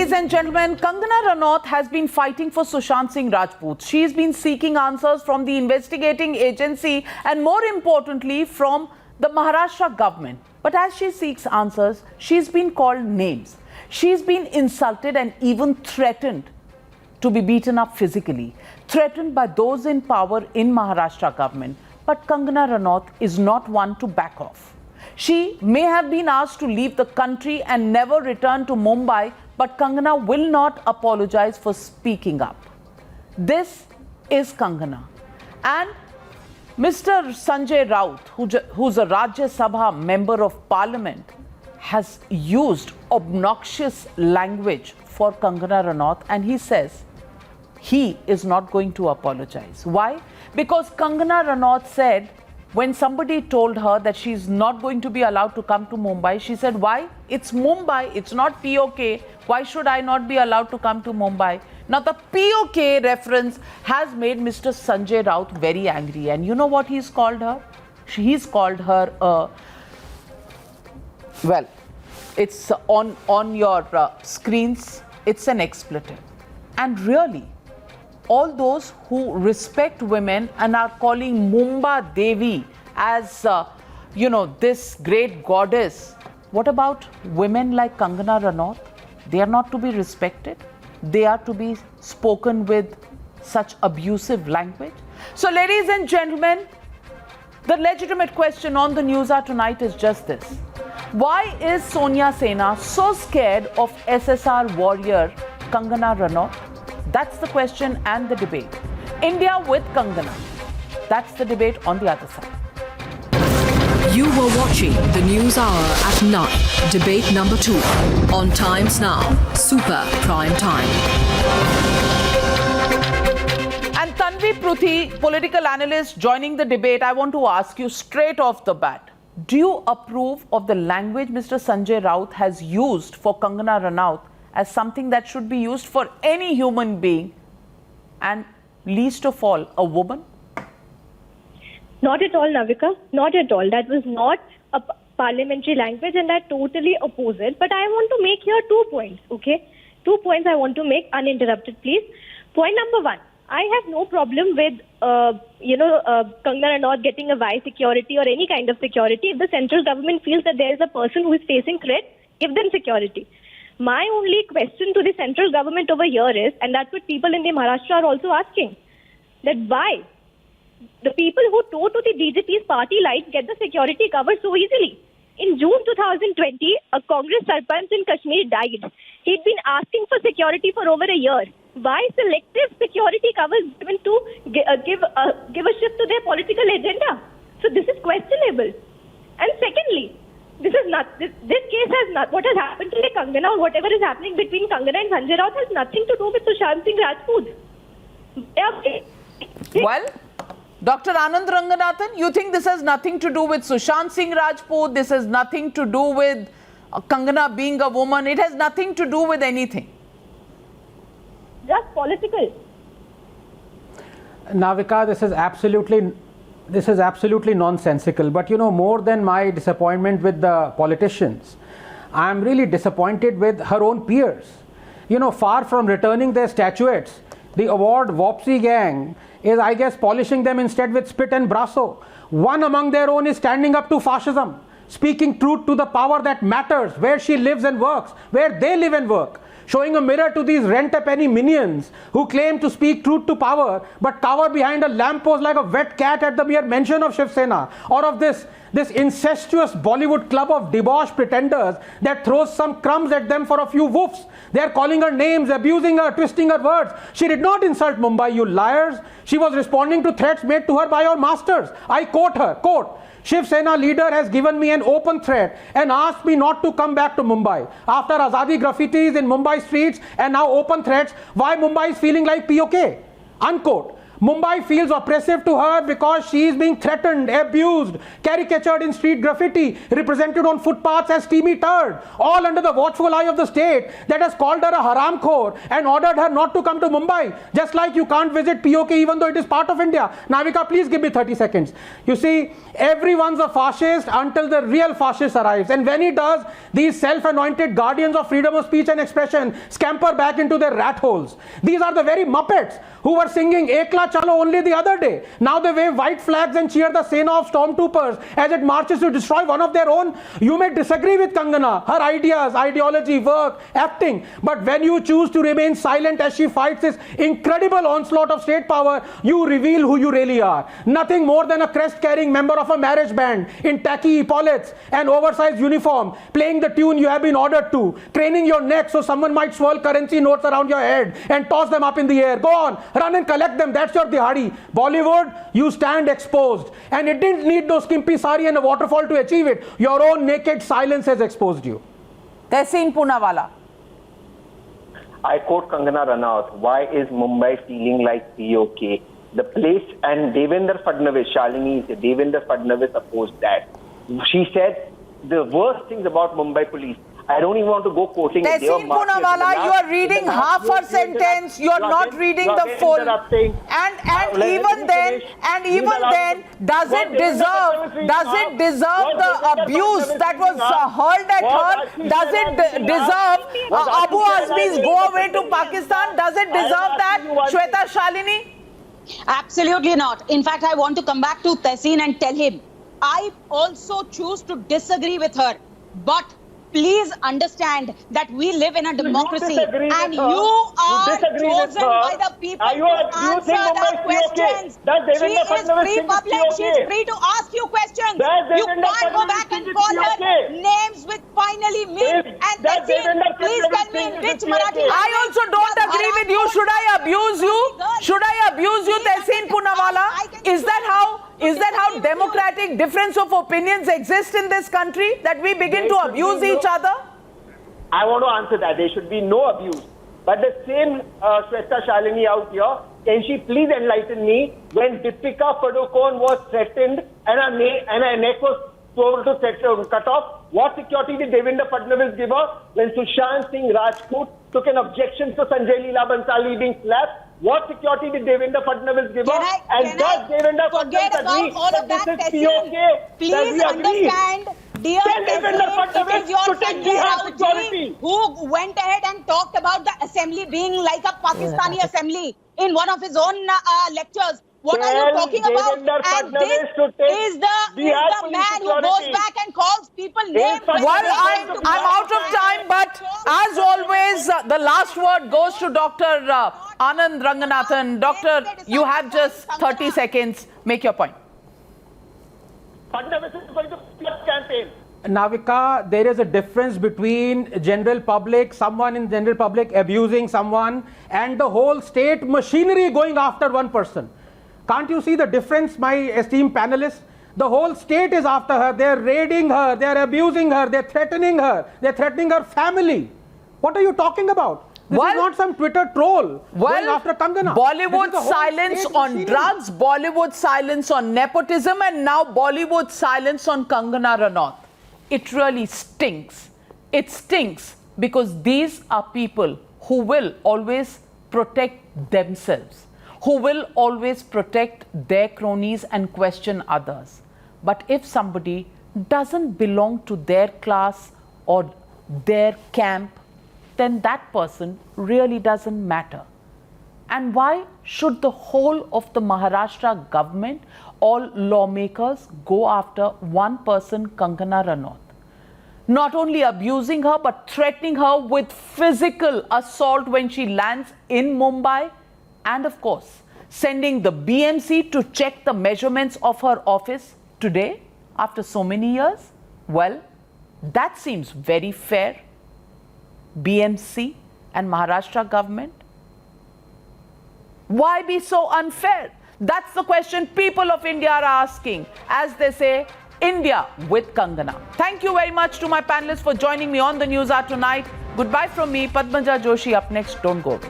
Ladies and gentlemen, Kangana Ranaut has been fighting for Sushant Singh Rajput. She's been seeking answers from the investigating agency and more importantly from the Maharashtra government. But as she seeks answers, she's been called names. She's been insulted and even threatened to be beaten up physically, threatened by those in power in Maharashtra government. But Kangana Ranaut is not one to back off. She may have been asked to leave the country and never return to Mumbai, but Kangana will not apologize for speaking up. This is Kangana. And Mr. Sanjay Raut, who's a Rajya Sabha member of parliament, has used obnoxious language for Kangana Ranaut, and he says he is not going to apologize. Why? Because Kangana Ranaut said, when somebody told her that she's not going to be allowed to come to Mumbai, she said, why? It's Mumbai, it's not POK. Why should I not be allowed to come to Mumbai? Now, the POK reference has made Mr. Sanjay Raut very angry. And you know what he's called her? He's called her, well, it's on your screens, it's an expletive. And really, all those who respect women and are calling Mumba Devi as, this great goddess, what about women like Kangana Ranaut? They are not to be respected. They are to be spoken with such abusive language. So, ladies and gentlemen, the legitimate question on the news hour tonight is just this. Why is Sonia Sena so scared of SSR warrior Kangana Ranaut? That's the question and the debate. India with Kangana. That's the debate on the other side. You were watching the News Hour at 9, debate number 2, on Times Now, Super Prime Time. And Tanvi Pruthi, political analyst, joining the debate. I want to ask you straight off the bat. Do you approve of the language Mr. Sanjay Raut has used for Kangana Ranaut as something that should be used for any human being, and least of all, a woman? Not at all, Navika. Not at all. That was not a parliamentary language, and I totally oppose it. But I want to make here 2 points, okay? 2 points I want to make uninterrupted, please. Point number 1. I have no problem with, Kangana Ranaut getting a vice security or any kind of security. If the central government feels that there is a person who is facing threat, give them security. My only question to the central government over here is, and that's what people in the Maharashtra are also asking, that why the people who tow to the BJP's party lights get the security cover so easily. In June 2020, a Congress Sarpanch in Kashmir died. He'd been asking for security for over a year. Why selective security covers given to give a shift to their political agenda? So this is questionable. And secondly, this case has not, what has happened to the Kangana or whatever is happening between Kangana and Sanjay Raut has nothing to do with Sushant Singh Rajput. Well, Dr. Anand Ranganathan, you think this has nothing to do with Sushant Singh Rajput? This has nothing to do with Kangana being a woman? It has nothing to do with anything. Just political. Navika, this is absolutely nonsensical. But more than my disappointment with the politicians, I am really disappointed with her own peers. Far from returning their statuettes, the award Wopsy gang is, I guess, polishing them instead with spit and brasso. One among their own is standing up to fascism, speaking truth to the power that matters, where she lives and works, where they live and work. Showing a mirror to these rent-a-penny minions who claim to speak truth to power but cower behind a lamppost like a wet cat at the mere mention of Shiv Sena or of this incestuous Bollywood club of debauched pretenders that throws some crumbs at them for a few woofs. They are calling her names, abusing her, twisting her words. She did not insult Mumbai, you liars. She was responding to threats made to her by your masters. I quote her, quote, Shiv Sena leader has given me an open threat and asked me not to come back to Mumbai. After Azadi graffitis in Mumbai streets and now open threats, why Mumbai is feeling like POK? Unquote. Mumbai feels oppressive to her because she is being threatened, abused, caricatured in street graffiti, represented on footpaths as steamy turd, all under the watchful eye of the state that has called her a haramkhor and ordered her not to come to Mumbai. Just like you can't visit POK even though it is part of India. Navika, please give me 30 seconds. You see, everyone's a fascist until the real fascist arrives. And when he does, these self-anointed guardians of freedom of speech and expression scamper back into their rat holes. These are the very muppets who were singing Ekla Chalo only the other day. Now they wave white flags and cheer the Sena of stormtroopers as it marches to destroy one of their own. You may disagree with Kangana, her ideas, ideology, work, acting, but when you choose to remain silent as she fights this incredible onslaught of state power, you reveal who you really are. Nothing more than a crest-carrying member of a marriage band in tacky epaulets and oversized uniform, playing the tune you have been ordered to, craning your neck so someone might swirl currency notes around your head and toss them up in the air. Go on, run and collect them. That's your dihadi. Bollywood, you stand exposed. And it didn't need no skimpy sari and a waterfall to achieve it. Your own naked silence has exposed you. Tehseen Poonawalla. I quote Kangana Ranaut, why is Mumbai feeling like POK? The place, and Devendra Fadnavis, Shalini, Devendra Fadnavis opposed that. She said the worst things about Mumbai police. I don't even want to go quoting it. Tehseen Poonawalla, you are reading half her sentence. You are not reading the full. And even then, does it deserve the abuse that was hurled at her? Does it deserve Abu Azmi's go away to Pakistan? Does it deserve that, Shweta Shalini? Absolutely not. In fact, I want to come back to Tehseen and tell him, I also choose to disagree with her. But please understand that we live in a democracy and you are chosen by the people to answer the questions. She is free public, she is free to ask you questions. You can't go back and call her names with finally me and Tehseen. Please tell me in which Marathi. I also don't agree with you. Should I abuse you? Should I abuse you, Tehseen Poonawalla? Is that how democratic difference of opinions exist in this country? That we begin to abuse each other? I want to answer that. There should be no abuse. But the same Shweta Shalini out here, can she please enlighten me when Deepika Padukone was threatened and her neck was told to cut off? What security did Devendra Fadnavis give her when Sushant Singh Rajput took an objection to Sanjay Leela Bhansali being slapped? What security did Devendra Fadnavis give her? And does Devendra Fadnavis agree that this is POK? Please understand, dear Tehseen, it is your Sanjay Raut who went ahead and talked about the assembly being like a Pakistani assembly in one of his own lectures. What are you talking about? And this is the man who goes back and calls people names. Well, I'm out of time, but as always, the last word goes to Dr. Anand Ranganathan. Doctor, you have just 30 seconds. Make your point. Fadnavis is going to flood campaign. Navika, there is a difference between general public, someone in general public abusing someone, and the whole state machinery going after one person. Can't you see the difference, my esteemed panelists? The whole state is after her. They're raiding her. They're abusing her. They're threatening her. They're threatening her family. What are you talking about? This is not some Twitter troll going after Kangana. Bollywood silence on drugs, Bollywood silence on nepotism, and now Bollywood silence on Kangana Ranaut. It really stinks. It stinks because these are people who will always protect themselves, who will always protect their cronies and question others. But if somebody doesn't belong to their class or their camp, then that person really doesn't matter. And why should the whole of the Maharashtra government, all lawmakers, go after one person, Kangana Ranaut? Not only abusing her, but threatening her with physical assault when she lands in Mumbai, and of course, sending the BMC to check the measurements of her office today, after so many years? Well, that seems very fair. BMC and Maharashtra government? Why be so unfair? That's the question people of India are asking, as they say, India with Kangana. Thank you very much to my panelists for joining me on the News Hour tonight. Goodbye from me, Padmaja Joshi. Up next, don't go away.